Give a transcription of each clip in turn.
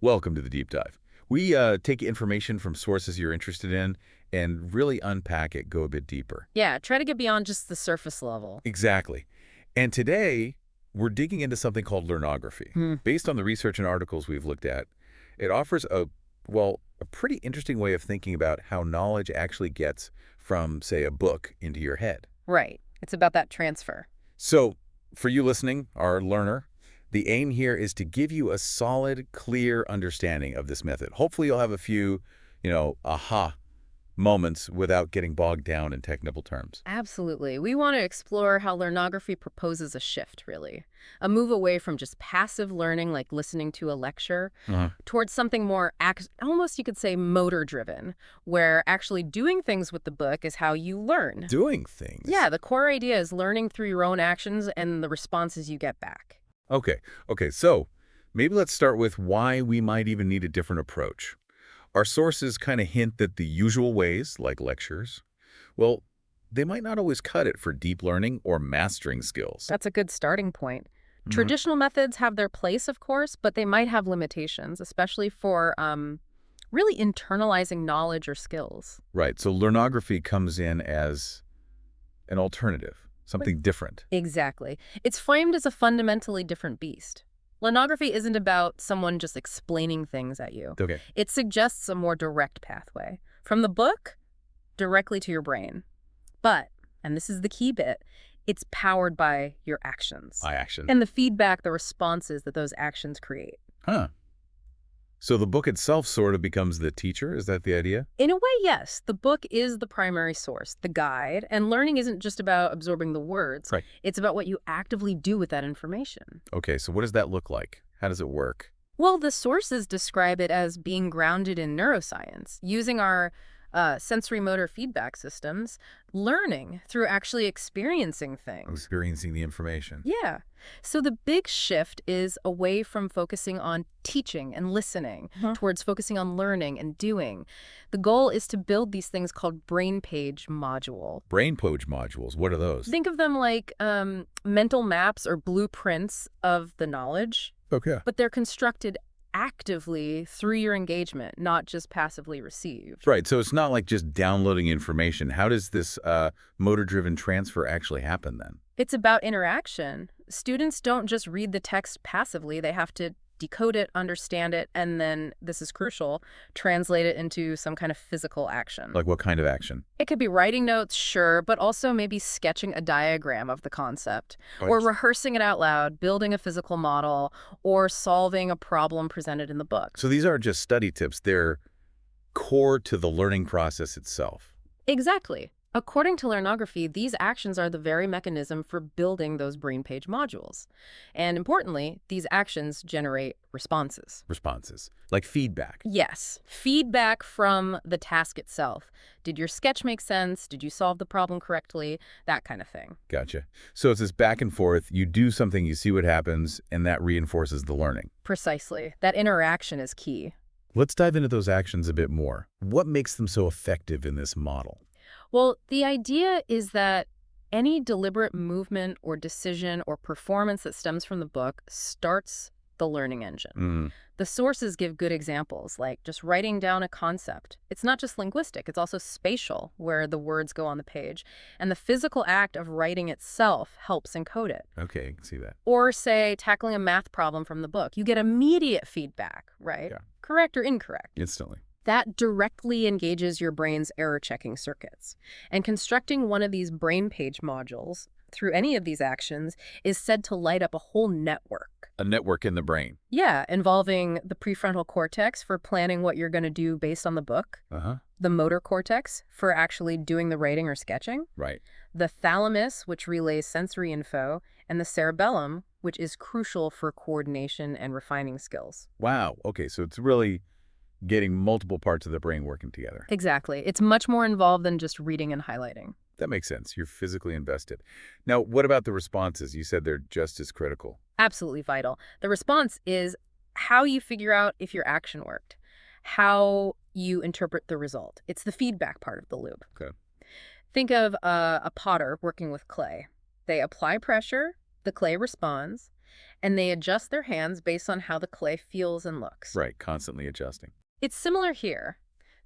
Welcome to the deep dive. We take information from sources you're interested in and really unpack it, go a bit deeper. Yeah, try to get beyond just the surface level. Exactly. And today, we're digging into something called learnography. Hmm. Based on the research and articles we've looked at, it offers a pretty interesting way of thinking about how knowledge actually gets from, say, a book into your head. Right. It's about that transfer. So, for you listening, our learner, the aim here is to give you a solid, clear understanding of this method. Hopefully you'll have a few, aha moments without getting bogged down in technical terms. Absolutely. We want to explore how learnography proposes a shift, really. A move away from just passive learning, like listening to a lecture, towards something more, almost you could say, motor-driven, where actually doing things with the book is how you learn. Doing things. Yeah, the core idea is learning through your own actions and the responses you get back. Okay, so maybe let's start with why we might even need a different approach. Our sources kind of hint that the usual ways, like lectures, well, they might not always cut it for deep learning or mastering skills. That's a good starting point. Mhm. Traditional methods have their place, of course, but they might have limitations, especially for really internalizing knowledge or skills. Right, so learnography comes in as an alternative, something different. Exactly. It's framed as a fundamentally different beast. Lenography isn't about someone just explaining things at you. Okay. It suggests a more direct pathway. From the book, directly to your brain. But, and this is the key bit, it's powered by your actions. I action. And the feedback, the responses that those actions create. Huh. So the book itself sort of becomes the teacher? Is that the idea? In a way, yes. The book is the primary source, the guide, and learning isn't just about absorbing the words. Right. It's about what you actively do with that information. Okay, so what does that look like? How does it work? Well, the sources describe it as being grounded in neuroscience, using our sensory motor feedback systems, learning through actually experiencing things. Experiencing the information. Yeah. So the big shift is away from focusing on teaching and listening towards focusing on learning and doing. The goal is to build these things called brainpage module. Brainpage modules, what are those? Think of them like mental maps or blueprints of the knowledge, Okay. but they're constructed actively through your engagement, not just passively received. Right, so it's not like just downloading information. How does this motor-driven transfer actually happen then? It's about interaction. Students don't just read the text passively. They have to decode it, understand it, and then, this is crucial, translate it into some kind of physical action. Like what kind of action? It could be writing notes, sure, but also maybe sketching a diagram of the concept, or rehearsing it out loud, building a physical model, or solving a problem presented in the book. So these aren't just study tips, they're core to the learning process itself. Exactly. According to Learnography, these actions are the very mechanism for building those brainpage modules. And importantly, these actions generate responses. Responses, like feedback. Yes, feedback from the task itself. Did your sketch make sense? Did you solve the problem correctly? That kind of thing. Gotcha. So it's this back and forth, you do something, you see what happens, and that reinforces the learning. Precisely. That interaction is key. Let's dive into those actions a bit more. What makes them so effective in this model? Well, the idea is that any deliberate movement or decision or performance that stems from the book starts the learning engine. The sources give good examples, like just writing down a concept. It's not just linguistic, it's also spatial, where the words go on the page. And the physical act of writing itself helps encode it. Okay, I can see that. Or, say, tackling a math problem from the book. You get immediate feedback, right? Yeah. Correct or incorrect. Instantly. That directly engages your brain's error-checking circuits. And constructing one of these brainpage modules through any of these actions is said to light up a whole network. A network in the brain. Yeah, involving the prefrontal cortex for planning what you're going to do based on the book, the motor cortex for actually doing the writing or sketching, Right. the thalamus, which relays sensory info, and the cerebellum, which is crucial for coordination and refining skills. Wow. Okay, so it's really getting multiple parts of the brain working together. Exactly. It's much more involved than just reading and highlighting. That makes sense. You're physically invested. Now, what about the responses? You said they're just as critical. Absolutely vital. The response is how you figure out if your action worked, how you interpret the result. It's the feedback part of the loop. Okay. Think of a potter working with clay. They apply pressure, the clay responds, and they adjust their hands based on how the clay feels and looks. Right, constantly adjusting. It's similar here.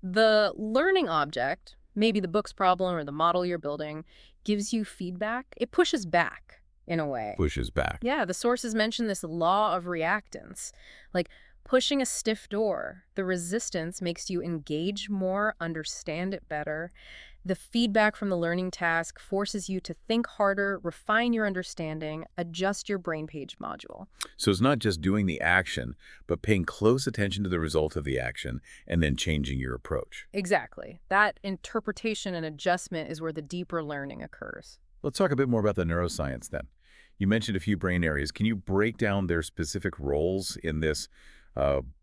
The learning object, maybe the book's problem or the model you're building, gives you feedback. It pushes back in a way. Pushes back. Yeah, the sources mention this law of reactance. Like pushing a stiff door, the resistance makes you engage more, understand it better. The feedback from the learning task forces you to think harder, refine your understanding, adjust your brain page module. So it's not just doing the action, but paying close attention to the result of the action and then changing your approach. Exactly. That interpretation and adjustment is where the deeper learning occurs. Let's talk a bit more about the neuroscience then. You mentioned a few brain areas. Can you break down their specific roles in this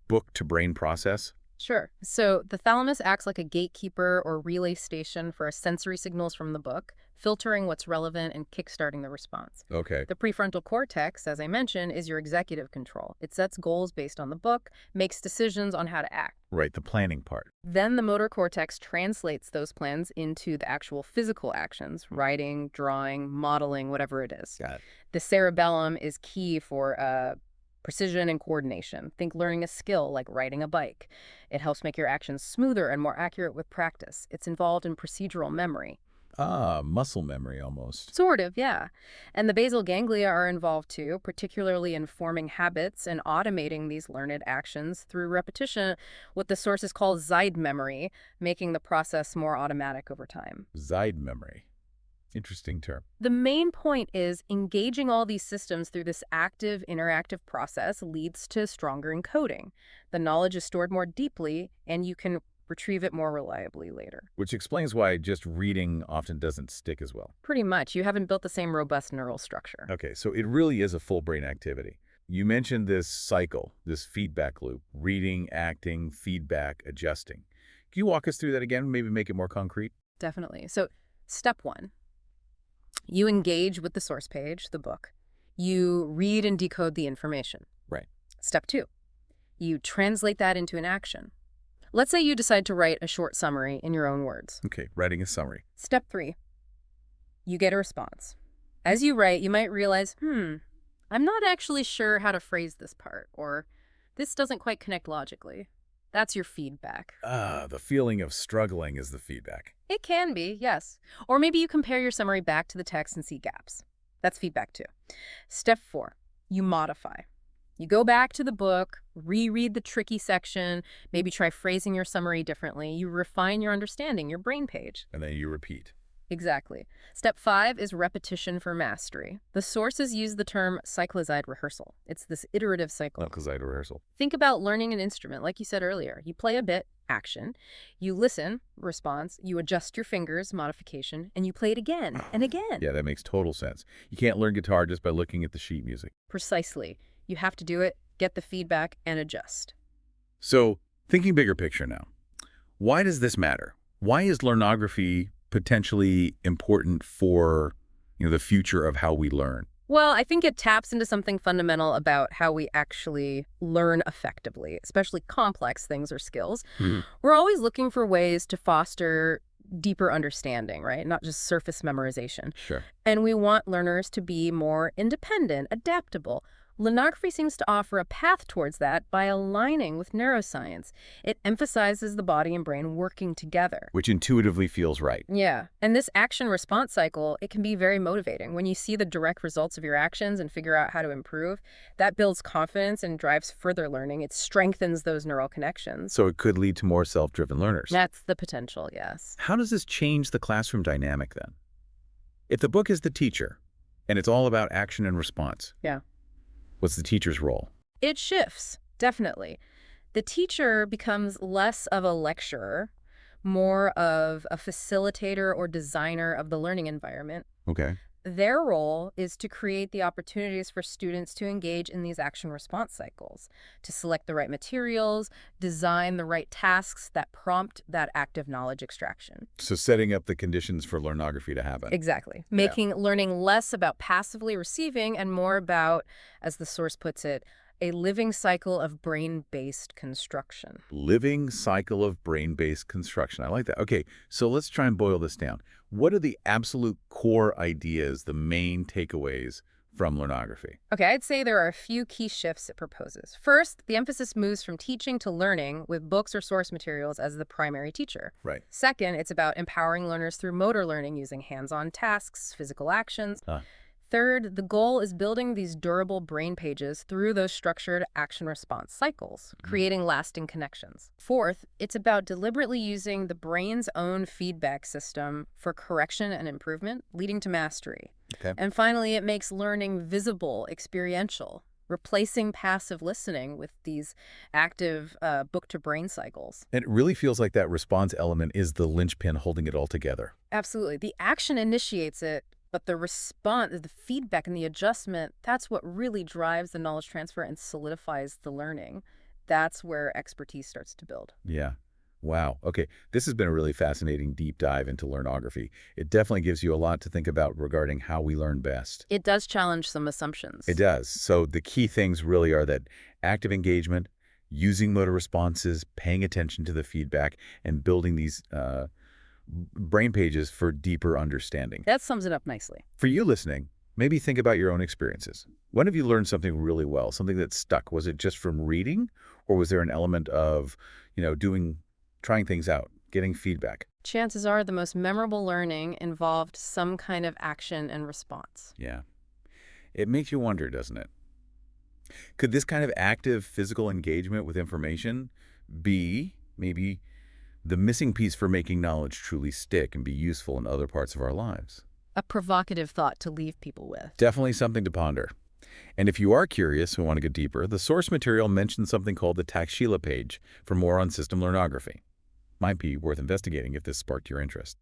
book-to-brain process? Sure. So the thalamus acts like a gatekeeper or relay station for sensory signals from the book, filtering what's relevant and kickstarting the response. Okay. The prefrontal cortex, as I mentioned, is your executive control. It sets goals based on the book, makes decisions on how to act. Right, the planning part. Then the motor cortex translates those plans into the actual physical actions, writing, drawing, modeling, whatever it is. Got it. The cerebellum is key for precision and coordination. Think learning a skill like riding a bike. It helps make your actions smoother and more accurate with practice. It's involved in procedural memory. Ah, muscle memory almost. Sort of, yeah. And the basal ganglia are involved too, particularly in forming habits and automating these learned actions through repetition, what the sources call Zeid memory, making the process more automatic over time. Zeid memory. Interesting term. The main point is engaging all these systems through this active, interactive process leads to stronger encoding. The knowledge is stored more deeply, and you can retrieve it more reliably later. Which explains why just reading often doesn't stick as well. Pretty much. You haven't built the same robust neural structure. Okay, so it really is a full brain activity. You mentioned this cycle, this feedback loop, reading, acting, feedback, adjusting. Can you walk us through that again, maybe make it more concrete? Definitely. So step one, you engage with the source page, the book. You read and decode the information. Right. Step two, you translate that into an action. Let's say you decide to write a short summary in your own words. Okay, writing a summary. Step three, you get a response. As you write, you might realize, I'm not actually sure how to phrase this part, or this doesn't quite connect logically. That's your feedback. Ah, the feeling of struggling is the feedback. It can be, yes. Or maybe you compare your summary back to the text and see gaps. That's feedback too. Step four, you modify. You go back to the book, reread the tricky section, maybe try phrasing your summary differently. You refine your understanding, your brain page. And then you repeat. Exactly. Step five is repetition for mastery. The sources use the term cyclizide rehearsal. It's this iterative cycle. Cyclizide rehearsal. Think about learning an instrument, like you said earlier. You play a bit, action. You listen, response. You adjust your fingers, modification. And you play it again and again. Yeah, that makes total sense. You can't learn guitar just by looking at the sheet music. Precisely. You have to do it, get the feedback, and adjust. So, thinking bigger picture now, why does this matter? Why is learnography potentially important for, the future of how we learn? Well, I think it taps into something fundamental about how we actually learn effectively, especially complex things or skills. We're always looking for ways to foster deeper understanding, right? Not just surface memorization. Sure. And we want learners to be more independent, adaptable. Learnography seems to offer a path towards that by aligning with neuroscience. It emphasizes the body and brain working together. Which intuitively feels right. Yeah, and this action-response cycle, it can be very motivating. When you see the direct results of your actions and figure out how to improve, that builds confidence and drives further learning. It strengthens those neural connections. So it could lead to more self-driven learners. That's the potential, yes. How does this change the classroom dynamic then? If the book is the teacher, and it's all about action and response. Yeah. What's the teacher's role? It shifts, definitely. The teacher becomes less of a lecturer, more of a facilitator or designer of the learning environment. Okay. Their role is to create the opportunities for students to engage in these action-response cycles, to select the right materials, design the right tasks that prompt that active knowledge extraction. So setting up the conditions for learnography to happen. Exactly. Making learning less about passively receiving and more about, as the source puts it, a living cycle of brain-based construction. Living cycle of brain-based construction. I like that. Okay, so let's try and boil this down. What are the absolute core ideas, the main takeaways from Learnography? Okay, I'd say there are a few key shifts it proposes. First, the emphasis moves from teaching to learning with books or source materials as the primary teacher. Right. Second, it's about empowering learners through motor learning using hands-on tasks, physical actions. Huh. Third, the goal is building these durable brain pages through those structured action-response cycles, creating lasting connections. Fourth, it's about deliberately using the brain's own feedback system for correction and improvement, leading to mastery. Okay. And finally, it makes learning visible, experiential, replacing passive listening with these active book-to-brain cycles. And it really feels like that response element is the linchpin holding it all together. Absolutely. The action initiates it, but the response, the feedback and the adjustment, that's what really drives the knowledge transfer and solidifies the learning. That's where expertise starts to build. Yeah. Wow. Okay. This has been a really fascinating deep dive into learnography. It definitely gives you a lot to think about regarding how we learn best. It does challenge some assumptions. It does. So the key things really are that active engagement, using motor responses, paying attention to the feedback, and building these brain pages for deeper understanding. That sums it up nicely. For you listening, maybe think about your own experiences. When have you learned something really well, something that stuck? Was it just from reading, or was there an element of, trying things out, getting feedback? Chances are the most memorable learning involved some kind of action and response. Yeah. It makes you wonder, doesn't it? Could this kind of active physical engagement with information be maybe the missing piece for making knowledge truly stick and be useful in other parts of our lives? A provocative thought to leave people with. Definitely something to ponder. And if you are curious and want to go deeper, the source material mentions something called the Takshila page for more on system learnography. Might be worth investigating if this sparked your interest.